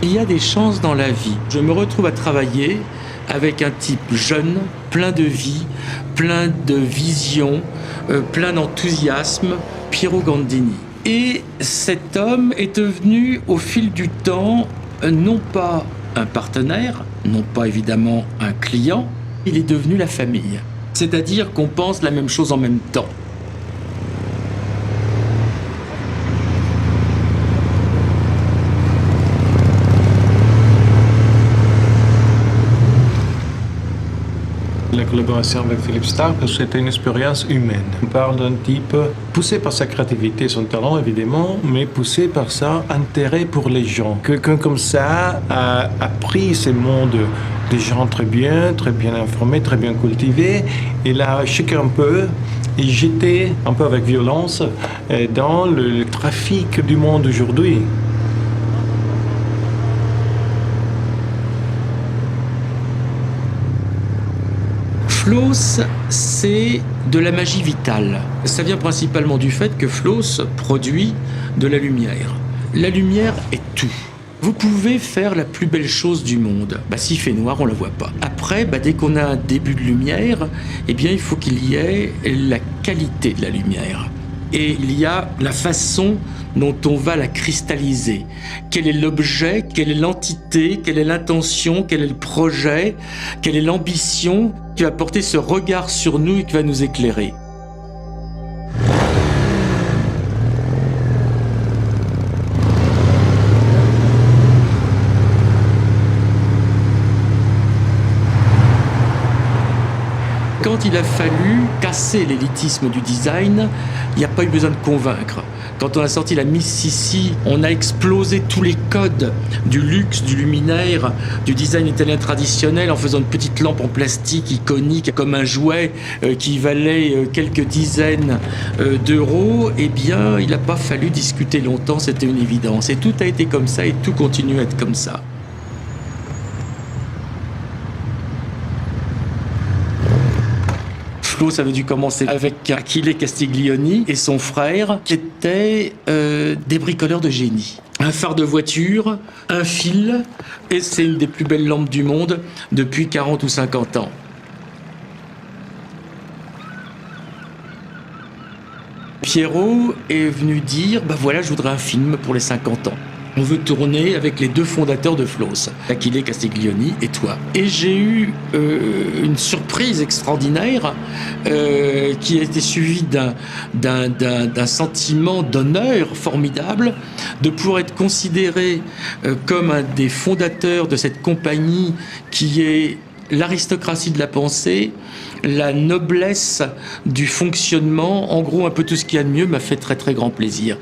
Il y a des chances dans la vie. Je me retrouve à travailler avec un type jeune, plein de vie, plein de vision, plein d'enthousiasme, Piero Gandini. Et cet homme est devenu, au fil du temps, non pas un partenaire, non pas évidemment un client, il est devenu la famille. C'est-à-dire qu'on pense la même chose en même temps. La collaboration avec Philippe Starck, c'était une expérience humaine. On parle d'un type poussé par sa créativité, son talent évidemment, mais poussé par son intérêt pour les gens. Quelqu'un comme ça a appris ce monde des gens très bien informés, très bien cultivés. Il a choqué un peu et jeté un peu avec violence dans le trafic du monde aujourd'hui. Flos, c'est de la magie vitale. Ça vient principalement du fait que Flos produit de la lumière. La lumière est tout. Vous pouvez faire la plus belle chose du monde. S'il fait noir, on ne la voit pas. Après, dès qu'on a un début de lumière, il faut qu'il y ait la qualité de la lumière. Et il y a la façon dont on va la cristalliser. Quel est l'objet, quelle est l'entité, quelle est l'intention, quel est le projet, quelle est l'ambition qui va porter ce regard sur nous et qui va nous éclairer. Quand il a fallu casser l'élitisme du design, il n'y a pas eu besoin de convaincre. Quand on a sorti la Miss Sissi, on a explosé tous les codes du luxe, du luminaire, du design italien traditionnel en faisant une petite lampe en plastique iconique comme un jouet qui valait quelques dizaines d'euros. Il n'a pas fallu discuter longtemps, c'était une évidence. Et tout a été comme ça et tout continue à être comme ça. Flos avait dû commencer avec Achille Castiglioni et son frère qui étaient des bricoleurs de génie. Un phare de voiture, un fil, et c'est une des plus belles lampes du monde depuis 40 ou 50 ans. Piero est venu dire, je voudrais un film pour les 50 ans. On veut tourner avec les deux fondateurs de Flos, Achille Castiglioni et toi. Et j'ai eu une surprise extraordinaire qui a été suivie d'un sentiment d'honneur formidable de pouvoir être considéré comme un des fondateurs de cette compagnie qui est l'aristocratie de la pensée, la noblesse du fonctionnement, en gros un peu tout ce qu'il y a de mieux, m'a fait très très grand plaisir.